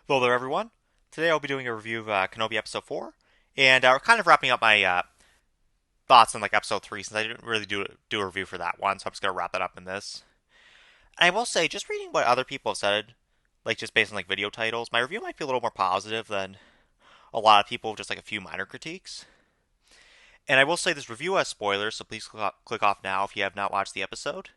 Hello there, everyone. Today I'll be doing a review of Kenobi Episode 4, and we're kind of wrapping up my thoughts on like Episode 3 since I didn't really do a review for that one, so I'm just going to wrap that up in this. And I will say, just reading what other people have said, like just based on like video titles, my review might be a little more positive than a lot of people with just like a few minor critiques. And I will say this review has spoilers, so please click off now if you have not watched the episode.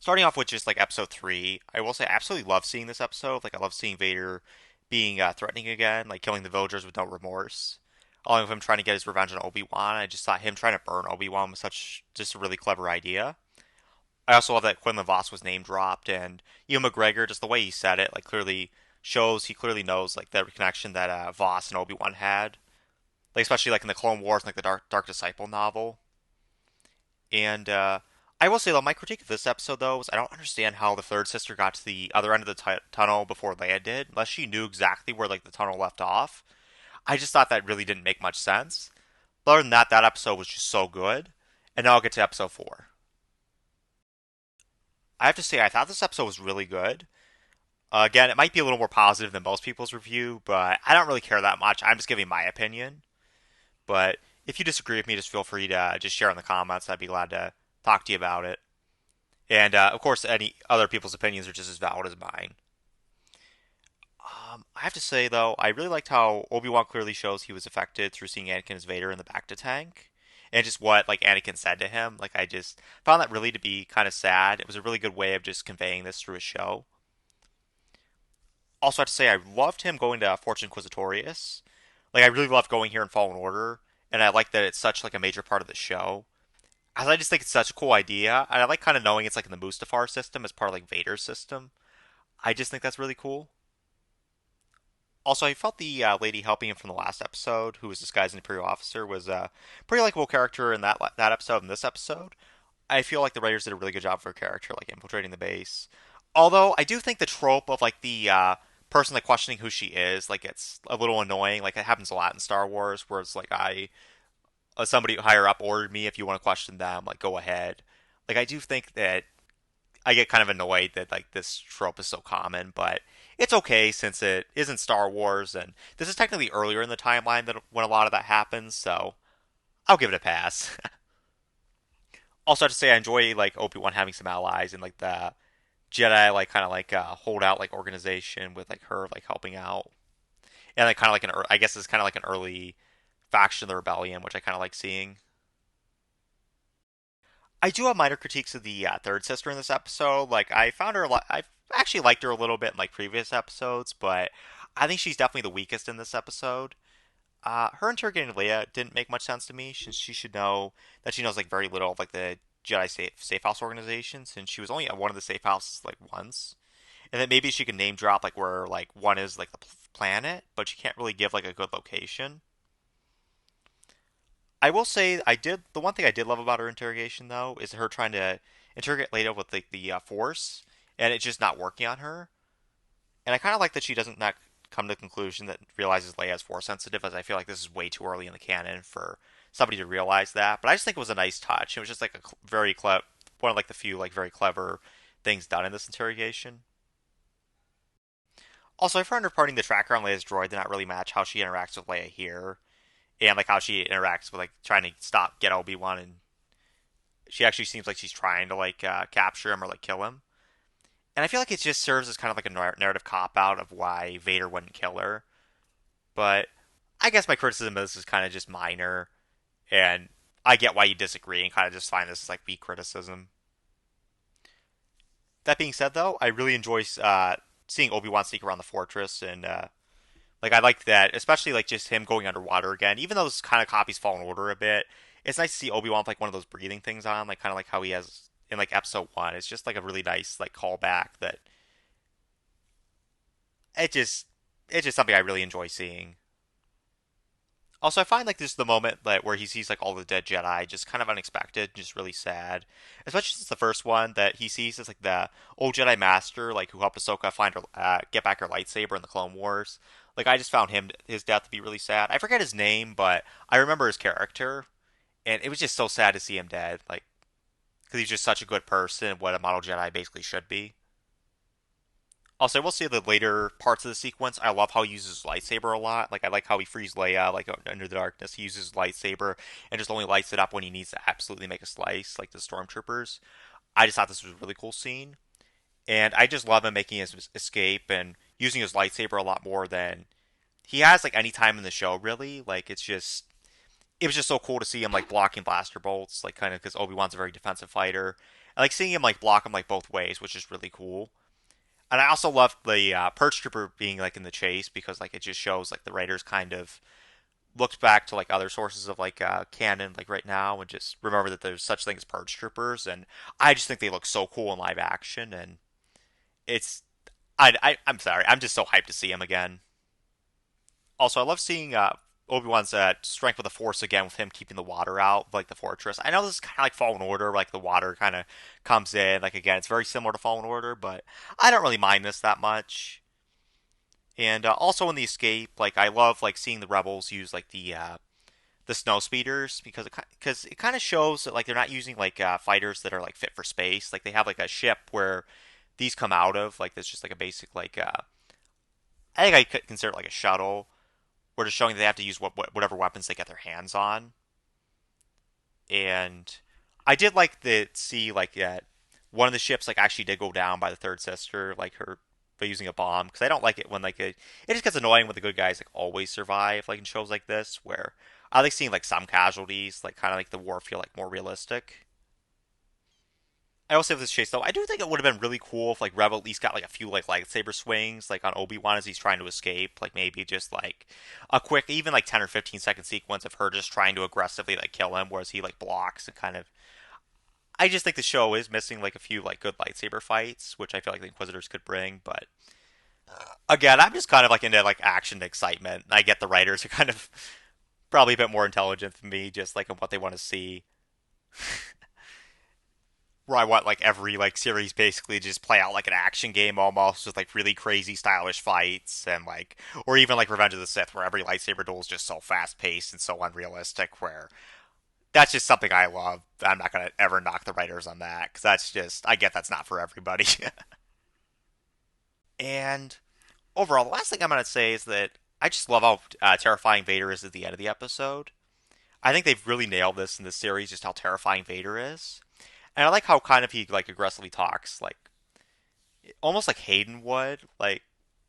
Starting off with just like Episode 3, I will say I absolutely love seeing this episode. Like, I love seeing Vader being threatening again, like killing the villagers with no remorse. Along with him trying to get his revenge on Obi-Wan. I just thought him trying to burn Obi-Wan was such just a really clever idea. I also love that Quinlan Voss was name dropped, and Ewan McGregor, just the way he said it, like clearly shows he clearly knows like the connection that Voss and Obi-Wan had, like especially like in the Clone Wars, and, like the Dark Disciple novel. And I will say though, my critique of this episode though is I don't understand how the third sister got to the other end of the tunnel before Leia did, unless she knew exactly where like the tunnel left off. I just thought that really didn't make much sense. But other than that, that episode was just so good. And now I'll get to episode 4. I have to say, I thought this episode was really good. Again, it might be a little more positive than most people's review, but I don't really care that much. I'm just giving my opinion. But if you disagree with me, just feel free to just share in the comments. I'd be glad to talk to you about it. And of course, any other people's opinions are just as valid as mine. I have to say though, I really liked how Obi-Wan clearly shows he was affected through seeing Anakin as Vader in the Bacta tank, and just what like Anakin said to him. Like, I just found that really to be kind of sad. It was a really good way of just conveying this through a show. Also, I have to say I loved him going to Fortune Inquisitorius. Like, I really loved going here in Fallen Order, and I like that it's such like a major part of the show. As I just think it's such a cool idea, and I like kind of knowing it's like in the Mustafar system as part of like Vader's system. I just think that's really cool. Also, I felt the lady helping him from the last episode, who was disguised as an Imperial officer, was a pretty likable character in that episode and this episode. I feel like the writers did a really good job for her character, like infiltrating the base. Although I do think the trope of like the person like questioning who she is, like it's a little annoying. Like it happens a lot in Star Wars, where it's like somebody higher up ordered me. If you want to question them, like go ahead. Like I do think that I get kind of annoyed that like this trope is so common, but it's okay since it isn't Star Wars, and this is technically earlier in the timeline that when a lot of that happens, so I'll give it a pass. Also, I have to say I enjoy like Obi-Wan having some allies and like the Jedi like kind of like holdout like organization with like her like helping out, and like kind of like I guess it's kind of like an early faction of the rebellion, which I kind of like seeing. I do have minor critiques of the third sister in this episode. Like, I found her, I actually liked her a little bit in like previous episodes, but I think she's definitely the weakest in this episode. Her interrogating Leia didn't make much sense to me. She should know that she knows like very little of like the Jedi safe house organization, since she was only at one of the safe houses like once, and then maybe she can name drop like where like one is like the planet, but she can't really give like a good location. I will say I did the one thing I did love about her interrogation though is her trying to interrogate Leto with like the Force, and it's just not working on her. And I kind of like that she doesn't not come to the conclusion that realizes Leia's Force sensitive, as I feel like this is way too early in the canon for somebody to realize that. But I just think it was a nice touch. It was just like a very clever one of like the few like very clever things done in this interrogation. Also, I found her parting the tracker on Leia's droid did not really match how she interacts with Leia here, and like how she interacts with like trying to get Obi-Wan, and she actually seems like she's trying to like capture him or like kill him. And I feel like it just serves as kind of like a narrative cop out of why Vader wouldn't kill her. But I guess my criticism of this is kind of just minor, and I get why you disagree and kind of just find this as like weak criticism. That being said, though, I really enjoy seeing Obi Wan sneak around the fortress, and like I like that, especially like just him going underwater again. Even though this kind of copies Fallen Order a bit, it's nice to see Obi Wan with like one of those breathing things on, like kind of like how he has in like Episode One. It's just like a really nice like callback that it just it's just something I really enjoy seeing. Also, I find like this the moment that where he sees like all the dead Jedi just kind of unexpected, just really sad. Especially since the first one that he sees is like the old Jedi Master, like who helped Ahsoka find her, get back her lightsaber in the Clone Wars. Like I just found his death to be really sad. I forget his name, but I remember his character, and it was just so sad to see him dead. Like because he's just such a good person, what a model Jedi basically should be. Also, I will say the later parts of the sequence, I love how he uses his lightsaber a lot. Like, I like how he frees Leia, like, under the darkness. He uses his lightsaber and just only lights it up when he needs to absolutely make a slice, like the stormtroopers. I just thought this was a really cool scene. And I just love him making his escape and using his lightsaber a lot more than he has, like, any time in the show, really. Like, it was just so cool to see him, like, blocking blaster bolts, like, kind of because Obi-Wan's a very defensive fighter. I like seeing him, like, block him, like, both ways, which is really cool. And I also love the Purge Trooper being like in the chase because like it just shows like the writers kind of looked back to like other sources of like canon like right now and just remember that there's such things as Purge Troopers, and I just think they look so cool in live action, and it's I'm sorry, I'm just so hyped to see him again. Also, I love seeing Obi-Wan's strength with the Force again with him keeping the water out, like the fortress. I know this is kind of like Fallen Order, like the water kind of comes in. Like again, it's very similar to Fallen Order, but I don't really mind this that much. And also in the escape, like I love like seeing the rebels use like the snow speeders because it kind of shows that like they're not using like fighters that are like fit for space. Like they have like a ship where these come out of like that's just like a basic like I think I could consider it like a shuttle. We're just showing they have to use whatever weapons they get their hands on. And I did like the see like that one of the ships like actually did go down by the third sister, like her by using a bomb. Because I don't like it when like it just gets annoying when the good guys like always survive, like in shows like this where I like seeing like some casualties, like kind of like the war feel like more realistic. I also have this chase though. I do think it would have been really cool if like Rebel at least got like a few like lightsaber swings like on Obi-Wan as he's trying to escape. Like maybe just like a quick, even like 10 or 15 second sequence of her just trying to aggressively like kill him, whereas he like blocks and kind of. I just think the show is missing like a few like good lightsaber fights, which I feel like the Inquisitors could bring. But again, I'm just kind of like into like action and excitement. I get the writers are kind of probably a bit more intelligent than me, just like in what they want to see. Where I want like every like series basically just play out like an action game almost with like really crazy stylish fights and like or even like Revenge of the Sith where every lightsaber duel is just so fast paced and so unrealistic where that's just something I love. I'm not gonna ever knock the writers on that because that's just I get that's not for everybody. And overall, the last thing I'm gonna say is that I just love how terrifying Vader is at the end of the episode. I think they've really nailed this in this series, just how terrifying Vader is. And I like how kind of he like aggressively talks, like almost like Hayden would, like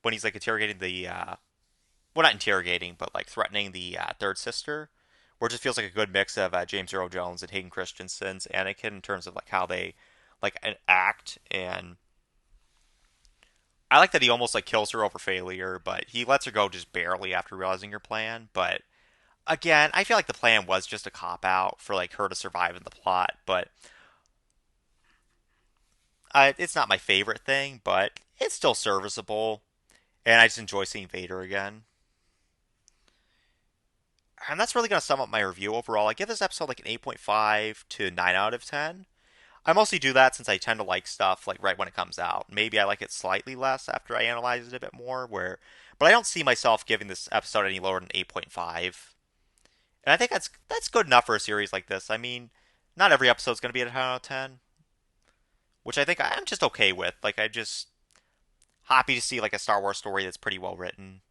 when he's like interrogating the, well, not interrogating, but like threatening the third sister, where it just feels like a good mix of James Earl Jones and Hayden Christensen's Anakin in terms of like how they like act. And I like that he almost like kills her over failure, but he lets her go just barely after realizing her plan. But again, I feel like the plan was just a cop out for like her to survive in the plot, but it's not my favorite thing, but it's still serviceable, and I just enjoy seeing Vader again. And that's really going to sum up my review overall. I give this episode like an 8.5 to 9 out of 10. I mostly do that since I tend to like stuff like right when it comes out. Maybe I like it slightly less after I analyze it a bit more, but I don't see myself giving this episode any lower than 8.5. And I think that's good enough for a series like this. I mean, not every episode's going to be a 10 out of 10, which I think I'm just okay with. Like I just happy to see like a Star Wars story that's pretty well written,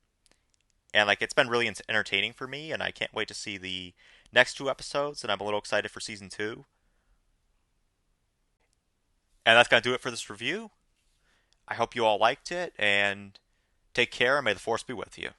and like it's been really entertaining for me, and I can't wait to see the next two episodes, and I'm a little excited for season two. And that's gonna do it for this review. I hope you all liked it, and take care, and may the force be with you.